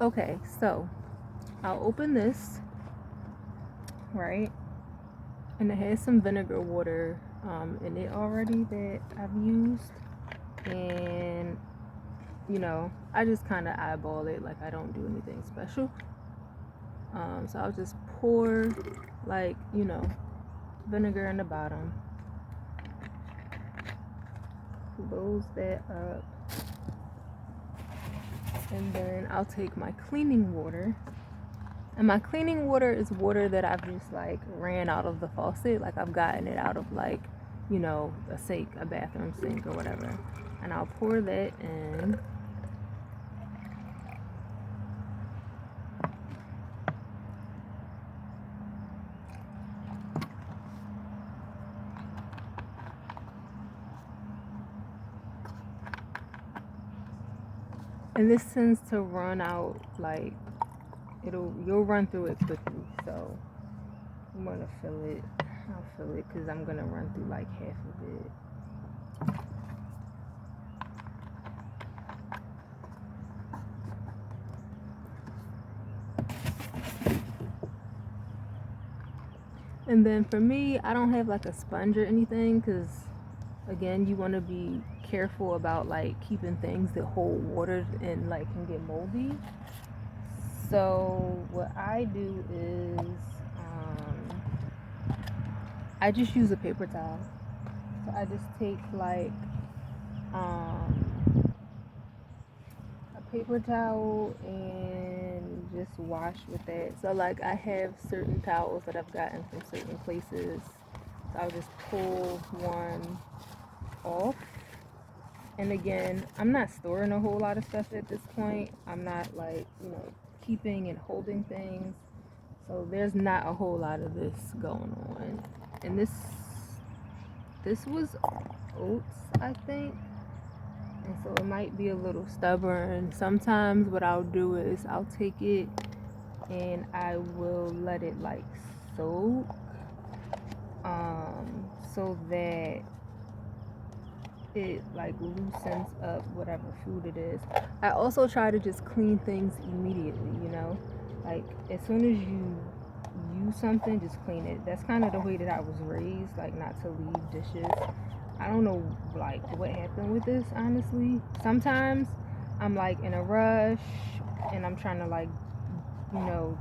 Okay, so I'll open this, right? And it has some vinegar water in it already that I've used. And, I just kind of eyeball it, like I don't do anything special. So I'll just pour, like, vinegar in the bottom. Close that up. And then I'll take my cleaning water. And my cleaning water is water that I've just like ran out of the faucet. Like I've gotten it out of like, a sink, a bathroom sink or whatever. And I'll pour that in. And this tends to run out, like you'll run through it quickly. So I'm gonna fill it. I'll fill it because I'm gonna run through like half of it. And then for me, I don't have like a sponge or anything because, again, you want to be careful about like keeping things that hold water and like can get moldy. So what I do is I just use a paper towel. So I just take like a paper towel and just wash with that. So like I have certain towels that I've gotten from certain places. So I'll just pull one off. And again, I'm not storing a whole lot of stuff at this point. I'm not like, keeping and holding things. So there's not a whole lot of this going on. And this was oats, I think. And so it might be a little stubborn. Sometimes what I'll do is I'll take it and I will let it like soak so that it like loosens up whatever food it is. I also try to just clean things immediately, like as soon as you use something, just clean it. That's kind of the way that I was raised, like not to leave dishes. I don't know like what happened with this, honestly. Sometimes I'm like in a rush and I'm trying to like do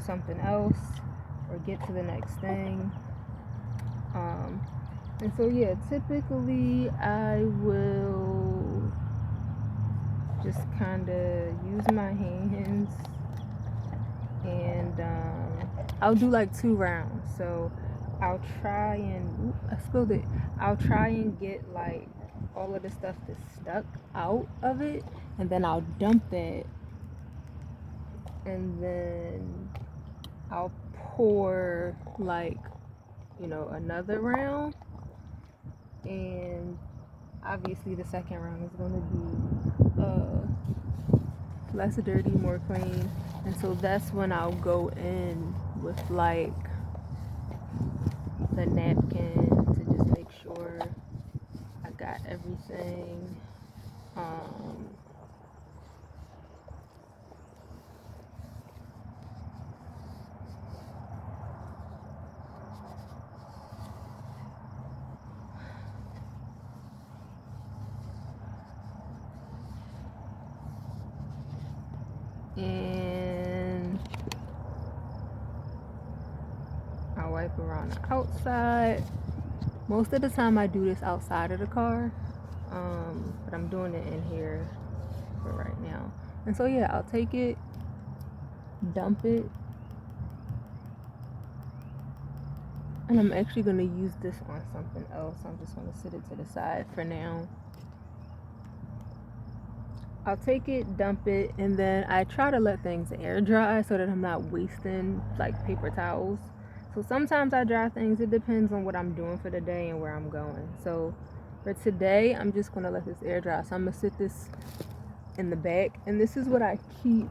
something else or get to the next thing. And so yeah, typically I will just kind of use my hands and I'll do like 2 rounds. So I'll try and I spilled it. I'll try and get like all of the stuff that's stuck out of it, and then I'll dump that, and then I'll pour like another round, and obviously the second round is going to be less dirty, more clean. And so that's when I'll go in with like the napkin to just make sure I got everything. And I wipe around the outside. Most of the time I do this outside of the car, but I'm doing it in here for right now. And so yeah, I'll take it, dump it, and I'm actually going to use this on something else. I'm just going to sit it to the side for now. I'll take it, dump it, and then I try to let things air dry so that I'm not wasting like paper towels. So sometimes I dry things. It depends on what I'm doing for the day and where I'm going. So for today, I'm just going to let this air dry. So I'm going to sit this in the back, and this is what I keep.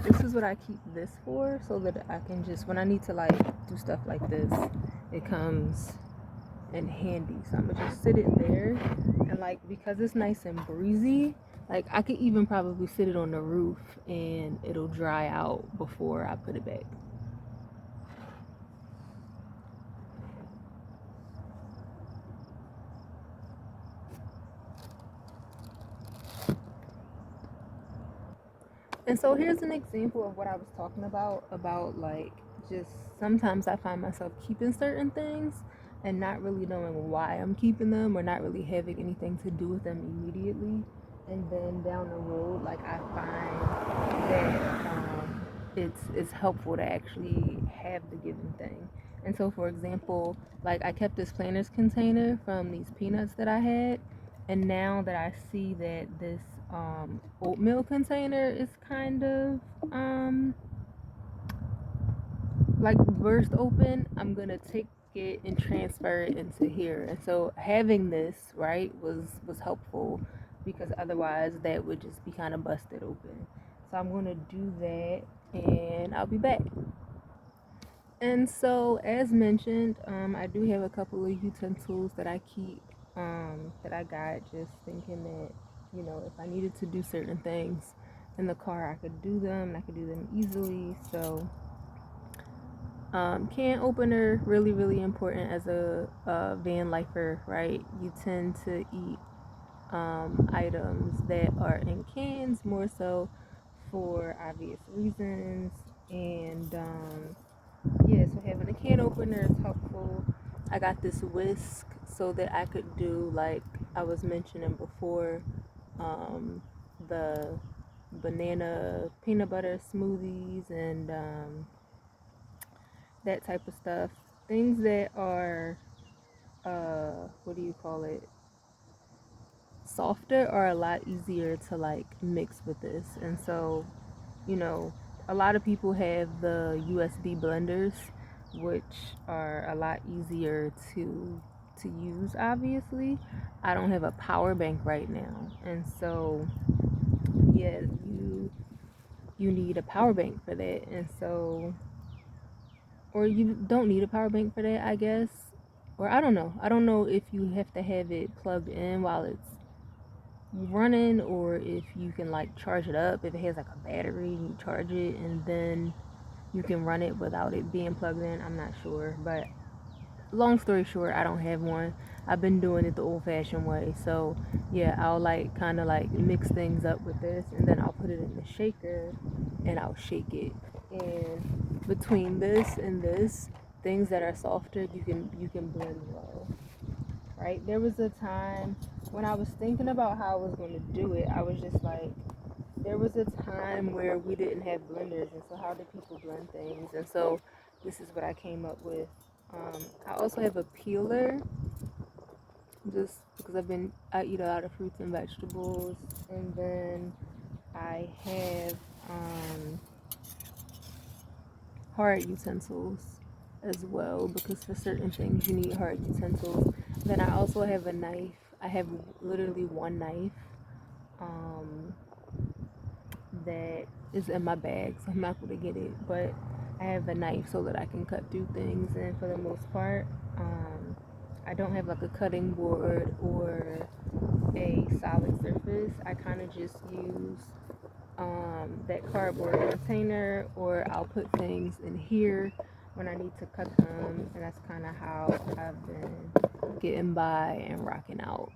This is what I keep this for, so that I can just, when I need to like do stuff like this, it comes in handy. So I'm gonna just sit it there, and like because it's nice and breezy, Like I could even probably sit it on the roof and it'll dry out before I put it back. And so here's an example of what I was talking about like just sometimes I find myself keeping certain things and not really knowing why I'm keeping them or not really having anything to do with them immediately. And then down the road, like I find that it's helpful to actually have the given thing. And so, for example, like I kept this planters container from these peanuts that I had, and now that I see that this oatmeal container is kind of like burst open, I'm gonna take it and transfer it into here. And so having this right was helpful because otherwise that would just be kind of busted open. So I'm gonna do that and I'll be back. And so, as mentioned, I do have a couple of utensils that I keep, that I got just thinking that, if I needed to do certain things in the car, I could do them and I could do them easily. So, can opener, really, really important as a van lifer, right? You tend to eat items that are in cans more so for obvious reasons. And yeah, so having a can opener is helpful. I got this whisk so that I could do, like I was mentioning before, um, the banana peanut butter smoothies and that type of stuff. Things that are, what do you call it? Softer are a lot easier to like mix with this. And so, you know, a lot of people have the USB blenders, which are a lot easier to use. Obviously, I don't have a power bank right now, and so yeah, you need a power bank for that, and so or you don't need a power bank for that, I guess. Or I don't know if you have to have it plugged in while it's running or if you can like charge it up. If it has like a battery, you charge it and then you can run it without it being plugged in. I'm not sure, but long story short, I don't have one. I've been doing it the old fashioned way. So yeah, I'll like kind of like mix things up with this and then I'll put it in the shaker and I'll shake it. And between this and this, things that are softer, you can blend well, right? There was a time when I was thinking about how I was going to do it. I was just like, there was a time where we didn't have blenders, and so how did people blend things? And so this is what I came up with. I also have a peeler, just because I eat a lot of fruits and vegetables, and then I have hard utensils as well, because for certain things you need hard utensils. Then I also have a knife. I have literally one knife um, that is in my bag, so I'm not going to get it, but I have a knife so that I can cut through things. And for the most part, I don't have like a cutting board or a solid surface. I kind of just use that cardboard container, or I'll put things in here when I need to cut them, and that's kind of how I've been getting by and rocking out.